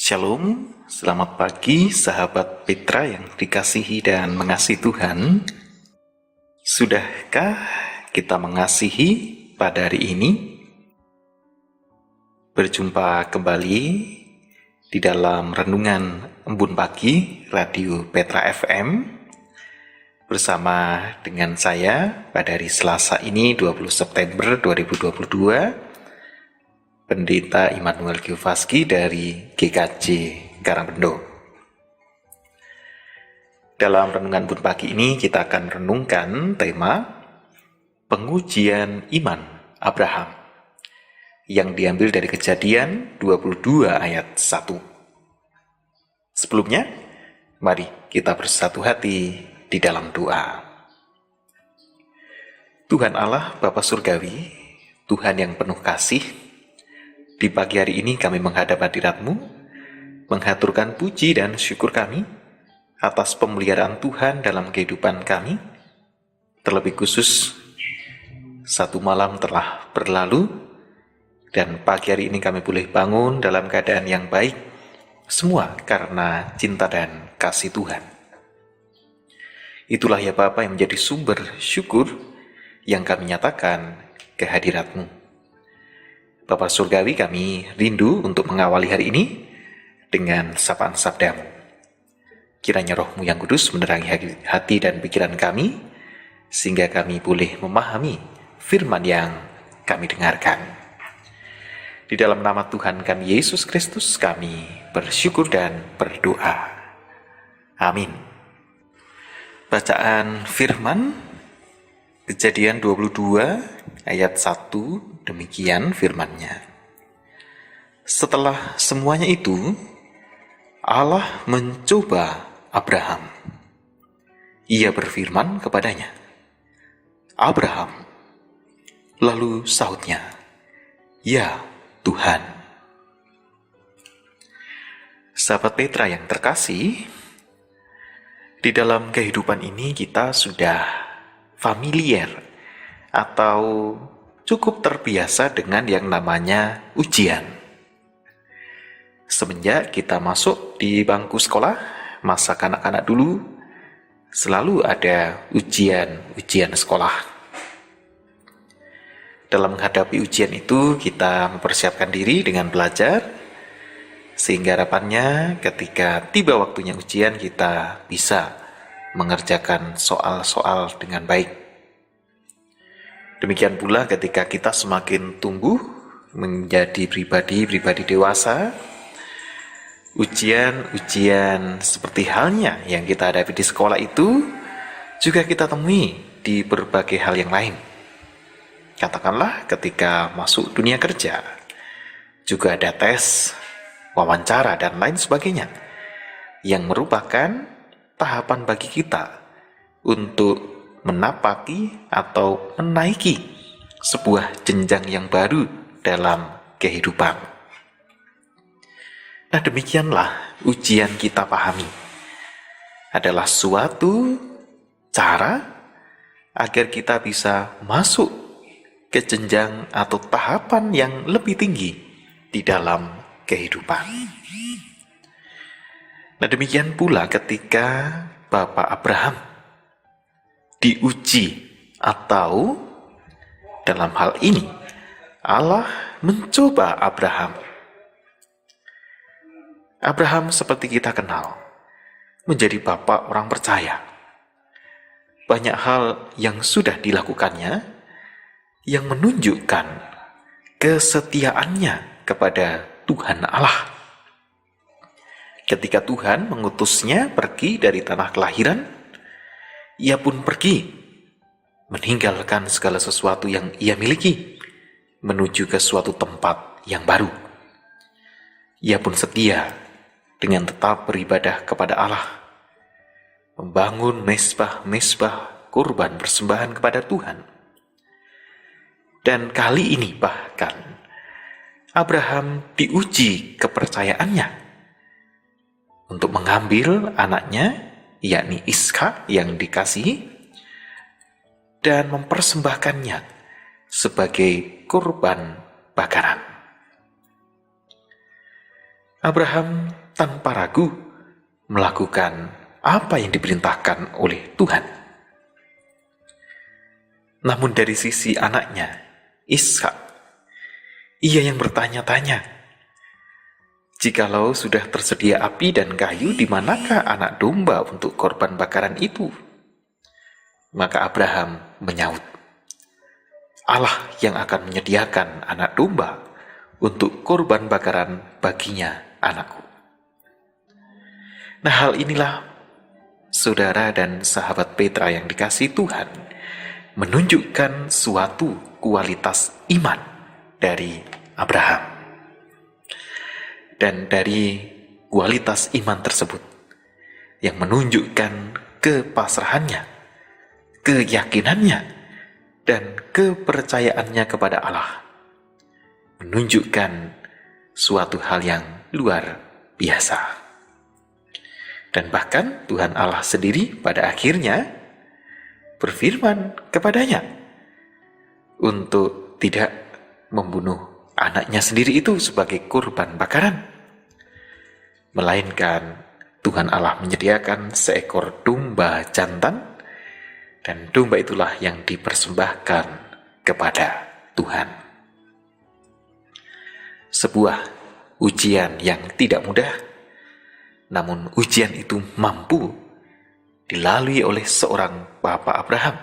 Shalom, selamat pagi sahabat Petra yang dikasihi dan mengasihi Tuhan. Sudahkah kita mengasihi pada hari ini? Berjumpa kembali di dalam Renungan Embun Pagi Radio Petra FM bersama dengan saya pada hari Selasa ini 20 September 2022, Pendeta Immanuel Giuvaski dari GKJ Karangbendo. Dalam renungan Embun Pagi ini kita akan renungkan tema pengujian iman Abraham yang diambil dari Kejadian 22 ayat 1. Sebelumnya, mari kita bersatu hati di dalam doa. Tuhan Allah Bapa Surgawi, Tuhan yang penuh kasih, di pagi hari ini kami menghadap hadirat-Mu, menghaturkan puji dan syukur kami atas pemeliharaan Tuhan dalam kehidupan kami. Terlebih khusus, satu malam telah berlalu, dan pagi hari ini kami boleh bangun dalam keadaan yang baik, semua karena cinta dan kasih Tuhan. Itulah ya Bapa yang menjadi sumber syukur yang kami nyatakan ke hadirat-Mu. Bapa Surgawi, kami rindu untuk mengawali hari ini dengan sapaan sabda-Mu. Kiranya Roh-Mu yang kudus menerangi hati dan pikiran kami, sehingga kami boleh memahami firman yang kami dengarkan. Di dalam nama Tuhan kami Yesus Kristus kami bersyukur dan berdoa. Amin. Bacaan firman Kejadian 22 ayat 1, demikian firman-Nya. Setelah semuanya itu, Allah mencoba Abraham. Ia berfirman kepadanya, "Abraham." Lalu sahutnya, "Ya Tuhan." Sahabat Petra yang terkasih, di dalam kehidupan ini kita sudah familiar atau cukup terbiasa dengan yang namanya ujian. Semenjak kita masuk di bangku sekolah, masa kanak-kanak dulu, selalu ada ujian sekolah. Dalam menghadapi ujian itu, kita mempersiapkan diri dengan belajar, sehingga harapannya ketika tiba waktunya ujian, kita bisa mengerjakan soal-soal dengan baik. Demikian pula ketika kita semakin tumbuh menjadi pribadi dewasa, ujian seperti halnya yang kita hadapi di sekolah itu juga kita temui di berbagai hal yang lain. Katakanlah ketika masuk dunia kerja, juga ada tes, wawancara, dan lain sebagainya, yang merupakan tahapan bagi kita untuk menapaki atau menaiki sebuah jenjang yang baru dalam kehidupan. Nah, demikianlah ujian kita pahami adalah suatu cara agar kita bisa masuk ke jenjang atau tahapan yang lebih tinggi di dalam kehidupan. Nah, demikian pula ketika Bapak Abraham diuji, atau dalam hal ini Allah mencoba Abraham. Abraham seperti kita kenal, menjadi bapak orang percaya. Banyak hal yang sudah dilakukannya yang menunjukkan kesetiaannya kepada Tuhan Allah. Ketika Tuhan mengutusnya pergi dari tanah kelahiran, ia pun pergi, meninggalkan segala sesuatu yang ia miliki, menuju ke suatu tempat yang baru. Ia pun setia dengan tetap beribadah kepada Allah, membangun mezbah kurban persembahan kepada Tuhan. Dan kali ini bahkan Abraham diuji kepercayaannya untuk mengambil anaknya, yakni Ishak yang dikasihi, dan mempersembahkannya sebagai kurban bakaran. Abraham tanpa ragu melakukan apa yang diperintahkan oleh Tuhan. Namun dari sisi anaknya, Ishak, ia yang bertanya-tanya, jikalau sudah tersedia api dan kayu, di manakah anak domba untuk korban bakaran itu? Maka Abraham menyaut, Allah yang akan menyediakan anak domba untuk korban bakaran baginya, anakku. Nah, hal inilah saudara dan sahabat Petra yang dikasihi Tuhan, menunjukkan suatu kualitas iman dari Abraham. Dan dari kualitas iman tersebut yang menunjukkan kepasrahannya, keyakinannya, dan kepercayaannya kepada Allah, menunjukkan suatu hal yang luar biasa. Dan bahkan Tuhan Allah sendiri pada akhirnya berfirman kepadanya untuk tidak membunuh anaknya sendiri itu sebagai kurban bakaran, melainkan Tuhan Allah menyediakan seekor domba jantan, dan domba itulah yang dipersembahkan kepada Tuhan. Sebuah ujian yang tidak mudah, namun ujian itu mampu dilalui oleh seorang Bapak Abraham,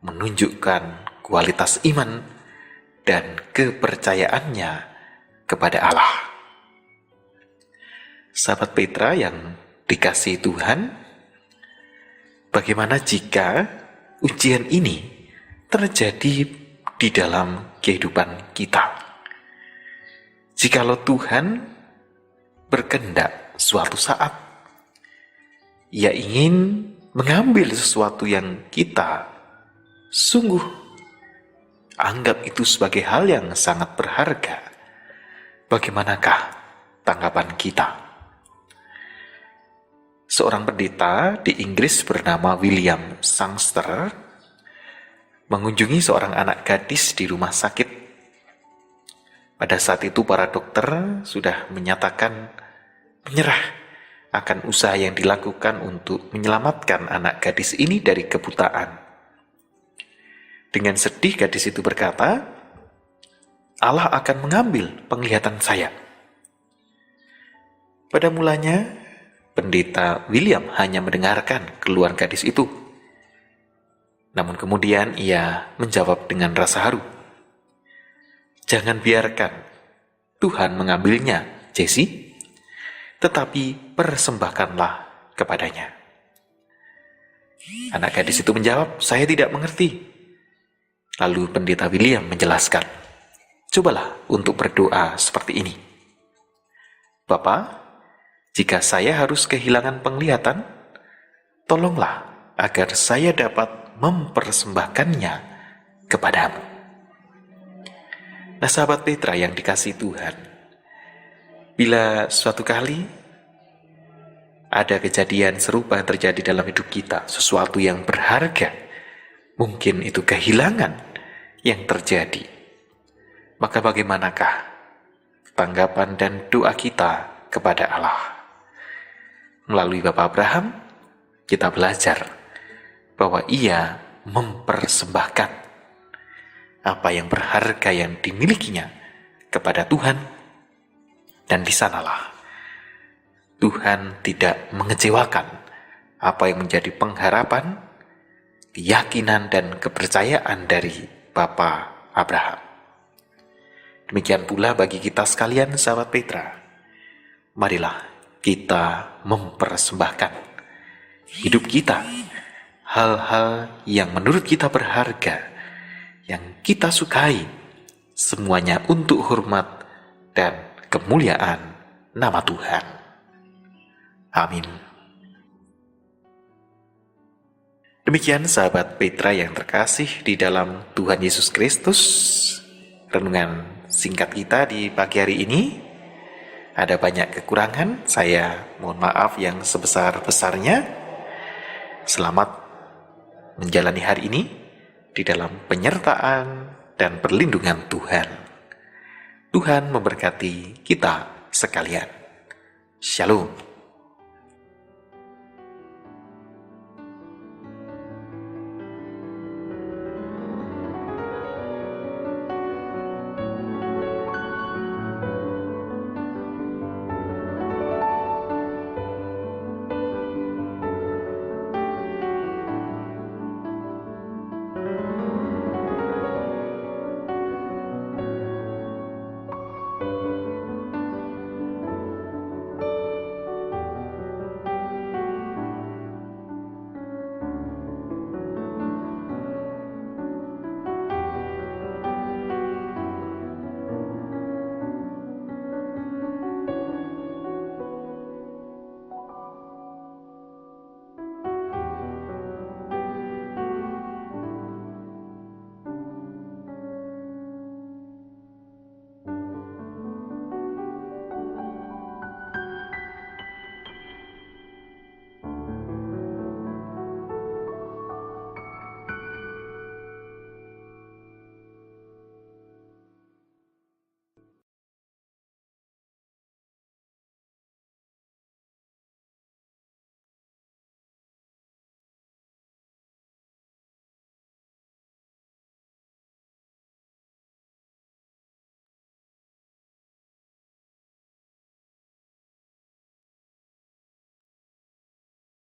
menunjukkan kualitas iman dan kepercayaannya kepada Allah. Sahabat Petra yang dikasihi Tuhan, bagaimana jika ujian ini terjadi di dalam kehidupan kita? Jikalau Tuhan berkehendak suatu saat Ia ingin mengambil sesuatu yang kita sungguh anggap itu sebagai hal yang sangat berharga, bagaimanakah tanggapan kita? Seorang pendeta di Inggris bernama William Sangster mengunjungi seorang anak gadis di rumah sakit. Pada saat itu para dokter sudah menyatakan menyerah akan usaha yang dilakukan untuk menyelamatkan anak gadis ini dari kebutaan. Dengan sedih gadis itu berkata, Allah akan mengambil penglihatan saya. Pada mulanya, pendeta William hanya mendengarkan keluhan gadis itu. Namun kemudian ia menjawab dengan rasa haru, jangan biarkan Tuhan mengambilnya, Jesse, tetapi persembahkanlah kepadanya. Anak gadis itu menjawab, saya tidak mengerti. Lalu pendeta William menjelaskan, cobalah untuk berdoa seperti ini. Bapak, jika saya harus kehilangan penglihatan, tolonglah agar saya dapat mempersembahkannya kepadamu. Nah, sahabat Petra yang dikasihi Tuhan, bila suatu kali ada kejadian serupa yang terjadi dalam hidup kita, sesuatu yang berharga, mungkin itu kehilangan yang terjadi, maka bagaimanakah tanggapan dan doa kita kepada Allah? Melalui Bapak Abraham, kita belajar bahwa ia mempersembahkan apa yang berharga yang dimilikinya kepada Tuhan. Dan di sanalah Tuhan tidak mengecewakan apa yang menjadi pengharapan, keyakinan, dan kepercayaan dari Bapak Abraham. Demikian pula bagi kita sekalian, sahabat Petra. Marilah kita mempersembahkan hidup kita, hal-hal yang menurut kita berharga, yang kita sukai, semuanya untuk hormat dan kemuliaan nama Tuhan. Amin. Demikian sahabat Petra yang terkasih di dalam Tuhan Yesus Kristus, renungan singkat kita di pagi hari ini. Ada banyak kekurangan, saya mohon maaf yang sebesar-besarnya. Selamat menjalani hari ini di dalam penyertaan dan perlindungan Tuhan. Tuhan memberkati kita sekalian. Shalom.